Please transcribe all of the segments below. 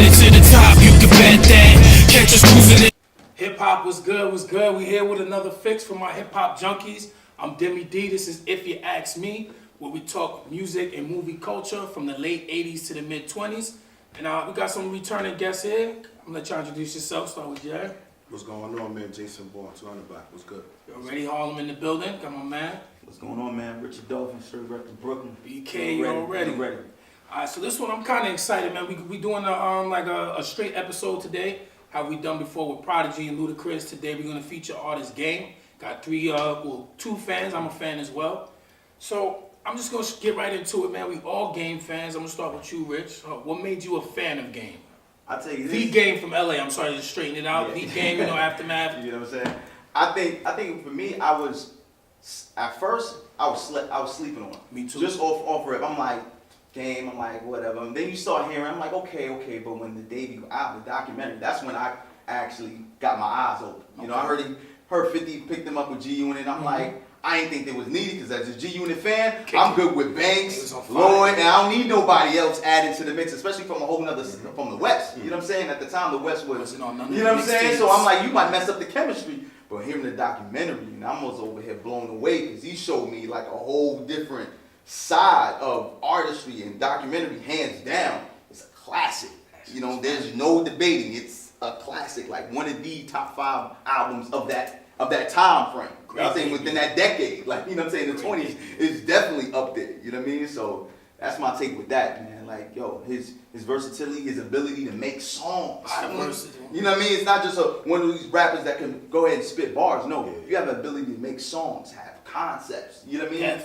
headed to the top, you can bet that. Catch us cruising in. Hip hop was good, was good. We here with another fix for my hip hop junkies. I'm Deme D. This is If You Ask Me, where we talk music and movie culture from the late 80s to the mid 20s. And we got some returning guests here. I'm gonna let y'all introduce yourself. Start with Jay. What's going on, man? Jason Bourne, 200 Black. What's good? Already Harlem in the building. Come on, man. What's going on, man? Richard Dolphin, straight rep from Brooklyn. BK, you already. Ready. All right, so this one I'm kind of excited, man. We doing a straight episode today. How we done before with Prodigy and Ludacris. Today we're gonna feature Artist Game. Got two fans. I'm a fan as well. So I'm just gonna get right into it, man. We all Game fans. I'm gonna start with you, Rich. What made you a fan of Game? I'll tell you this. The Game from LA. I'm sorry to straighten it out. Yeah. The Game, Aftermath. You know what I'm saying? I think for me, at first I was sleeping on it. Me too. Just off rip. I'm like, Game, I'm like, whatever. And then you start hearing, I'm like, okay, but when the debut album, the documentary, that's when I actually got my eyes open. You know, I heard 50 picked them up with G-Unit, and I'm like, I ain't think they was needed, because as a G-Unit fan, I'm good with Banks, Lloyd, and I don't need nobody else added to the mix, especially from a whole nother, from the West. You know what I'm saying? At the time, the West was, you know what I'm saying? So I'm like, you might mess up the chemistry. But hearing the documentary, and I was over here blown away, because he showed me like a whole different side of artistry and documentary, hands down. It's a classic. You know, there's no debating. It's a classic, like one of the top 5 albums of that time frame. I think within that decade, like, you know what I'm saying, the 20s is definitely up there. You know what I mean? So that's my take with that, man. Like, yo, his versatility, his ability to make songs. You know what I mean? It's not just one of these rappers that can go ahead and spit bars. No, you have the ability to make songs, have concepts. You know what I mean?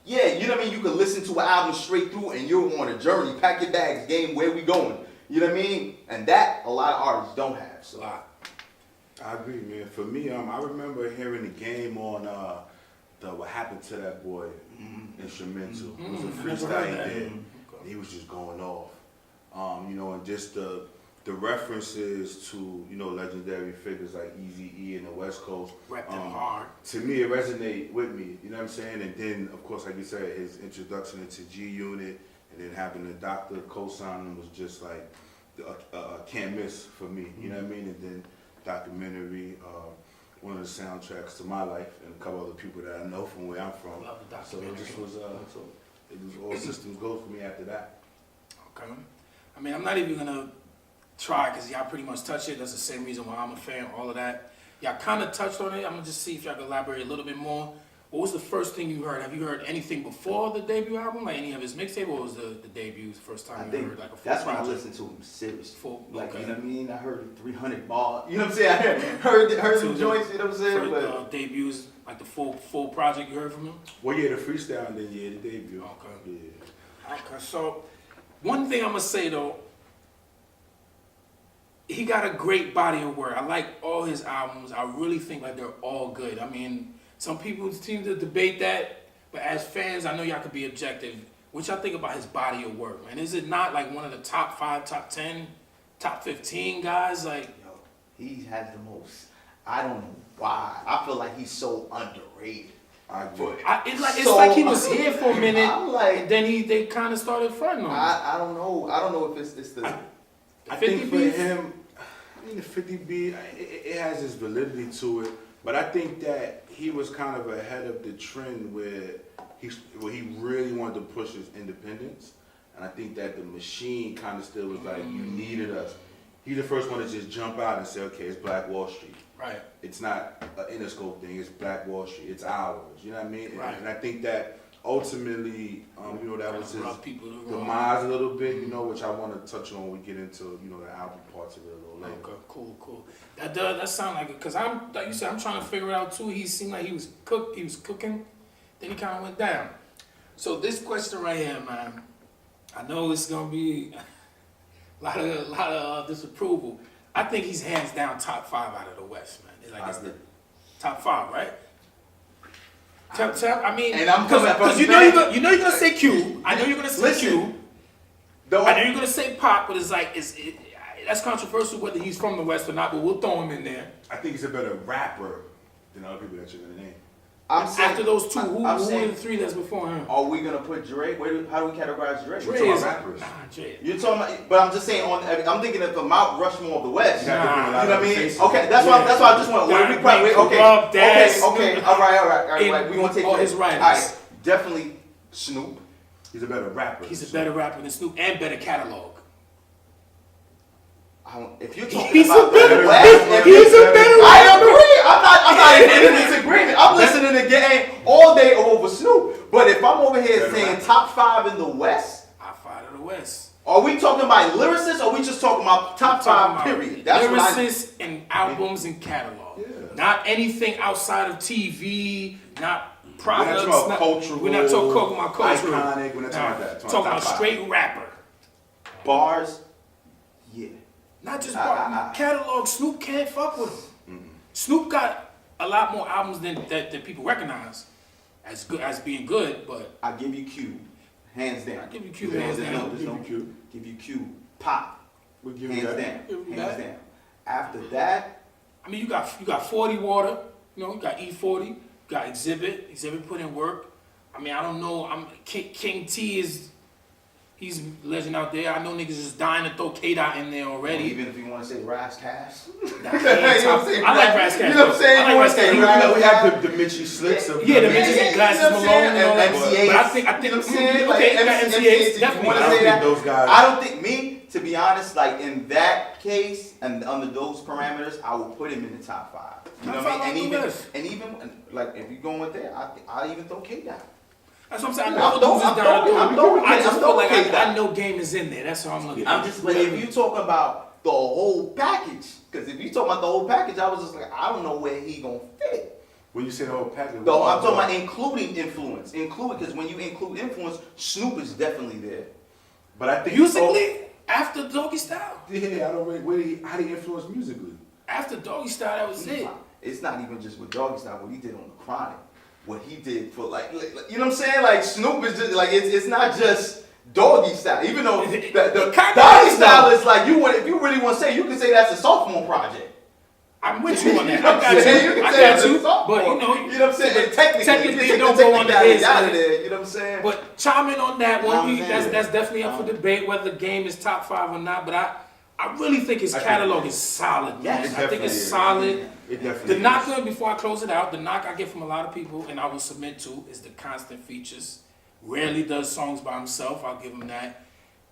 Yeah, you know what I mean? You can listen to an album straight through and you're on a journey. Pack your bags, Game, where we going? You know what I mean? And that a lot of artists don't have. So I agree, man. For me, I remember hearing the Game on the What Happened to That Boy instrumental. It was a freestyle he did. He was just going off. You know, and just the references to, you know, legendary figures like Eazy-E and the West Coast. Rep them hard. To me, it resonated with me, you know what I'm saying? And then, of course, like you said, his introduction into G-Unit and then having the doctor co-sign him was just like, can't miss for me, you know what I mean? And then documentary, one of the soundtracks to my life, and a couple other people that I know from where I'm from. Love the so it just was, it was all systems go for me after that. Okay. I mean, I'm not even gonna try, because y'all pretty much touched it. That's the same reason why I'm a fan, all of that. Y'all kind of touched on it. I'm gonna just see if y'all can elaborate a little bit more. What was the first thing you heard? Have you heard anything before the debut album, like any of his mixtape, or was the debut the first time you heard like a full that's when I project? listened to him seriously. Full, like, okay. you know what I mean? I heard 300 ball. You know what I'm saying? I heard some joints, you know what I'm saying? But debuts, like the full project you heard from him? Well, yeah, the freestyle and then, yeah, the debut. Okay. Yeah. Okay, so one thing I'm gonna say though, he got a great body of work. I like all his albums. I really think like they're all good. I mean, some people seem to debate that, but as fans, I know y'all could be objective. What y'all think about his body of work, man? Is it not like one of the top 5, top 10, top 15 guys? Like, yo, he has the most. I don't know why. I feel like he's so underrated. It's like he was here for a minute, and then they kind of started fronting on him. I don't know. I don't know if it's the. I think for him, I mean, the 50 beat, it has its validity to it, but I think that he was kind of ahead of the trend where he really wanted to push his independence, and I think that the machine kind of still was like, you needed us. He's the first one to just jump out and say, okay, it's Black Wall Street. Right. It's not an Interscope thing, it's Black Wall Street, it's ours, you know what I mean? Right. And I think that ultimately, you know, that was his demise a little bit, you know, which I want to touch on when we get into, you know, the album parts of it a little later. Okay, cool. That sound like it, because like you said, I'm trying to figure it out too. He seemed like he was cooking, then he kind of went down. So this question right here, man, I know it's gonna be a lot of disapproval. I think he's hands down top 5 out of the West, man. It's the top 5, right? I mean, and I'm coming because you know you're gonna say Q. I know you're gonna say Q. I know you're gonna say Pop, but it's like that's controversial whether he's from the West or not. But we'll throw him in there. I think he's a better rapper than other people that you're gonna name. I'm saying After those two, who I'm are saying, the three that's before him? are we gonna put Dre? How do we categorize Dre? Dre talking is about rappers. Nah, Dre. You're talking about, but I'm just saying. I'm thinking of the Mount Rushmore of the West. You got to bring a You lot know of what I mean? faces. Okay, that's why I just want. Got Okay, Corrupt, Daz, okay. All right. We gonna take all that. his writers. All right, definitely Snoop. He's a better rapper. He's a better rapper than Snoop and better catalog. If you're talking He's about a better the West, He's a better I agree. I'm not in disagreement. I'm listening to game all day over Snoop. But if I'm over here Better saying rapper. top 5 in the West, Top 5 of the West. are we talking about lyricists or are we just talking about top 5 period? That's what lyricists and albums and catalog. Yeah. Not anything outside of TV, not products. We're not talking about cultural. We're not talking about cultural. Iconic. We're not talking about that. Talking about top five. straight rapper. bars. Yeah. Not just catalog. Snoop can't fuck with him. Snoop got a lot more albums than that people recognize as good as being good, but I give you Cube, hands down. I give you Cube Yeah, hands there's down. no Cube. Give you Cube, Pop, We'll give hands you that. down, Give you hands that. down. After that, I mean, you got 40 Water, you know, you got E40, you got Exhibit. Exhibit put in work. I mean, I don't know. King T he's a legend out there. I know niggas is dying to throw K-Dot in there already. even if you want to say Ras Cass, Nah, he ain't top- I like Ras Cass. You know what I'm saying? I You like wanna Ras say Cass. We have the Mitchie Slicks of Yeah, the Mitchies and Glasses you know what I'm Malone and all that. saying? But I MCAs, think you know what I'm saying? okay, you got Like, MCAs, you definitely. wanna I don't say think that? those guys. I don't think to be honest, like in that case and under those parameters, I would put him in the top 5. You know Top what I five mean? on the list. And even like if you're going with that, I'll even throw K down. That's what I'm saying. I'm I just feel like K-Dot. I know game is in there. That's how I'm looking at it. I'm just, but if you talking about the whole package, because if you talking about the whole package, I was just like, I don't know where he gonna fit. When you say the whole package, I'm talking about including influence, because when you include influence, Snoop is definitely there. But I think Musically, after Doggy Style. Yeah, I don't really. How do you influence musically? After Doggy Style, that was it. It's not even just with Doggy Style, what he did on the Chronic, what he did for like you know what I'm saying? Like Snoop is just like it's not just Doggy Style, even though the Doggy Style is like if you really want to say, you can say that's a sophomore project. I'm with you on that. You know what I'm saying? You can I say got it's a you. sophomore. But You know what I'm saying? And technically it don't go under his. out of there. You know what I'm saying? But chime in on that one. You know what I'm saying? That's definitely up for debate whether the game is top 5 or not. But I really think his catalog is solid. Yes, Man. it I think it's definitely is. solid. It definitely. The knock, before I close it out, the knock I get from a lot of people, and I will submit to, is the constant features. Rarely does songs by himself. I'll give him that.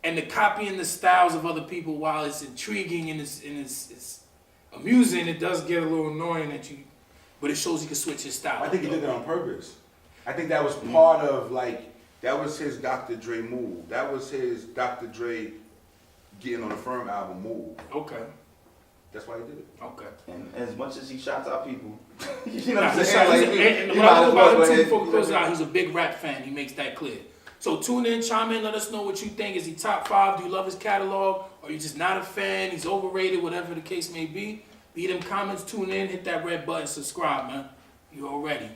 And the copying the styles of other people, while it's intriguing and it's amusing, it does get a little annoying but it shows he can switch his style. I think he did that on purpose. I think that was part of that was his Dr. Dre move. That was his Dr. Dre getting on a Firm album move. Okay. That's why he did it. Okay. And as much as he shouts out people, you know Nah, what I'm he's saying? solid. Like, And you what I might know as about well him go too, ahead. before we You know close it what I'm out, he's a big rap fan. He makes that clear. So tune in, chime in, let us know what you think. Is he top 5? Do you love his catalog? Or are you just not a fan? He's overrated, whatever the case may be. Leave them comments, tune in, hit that red button, subscribe, man. You already.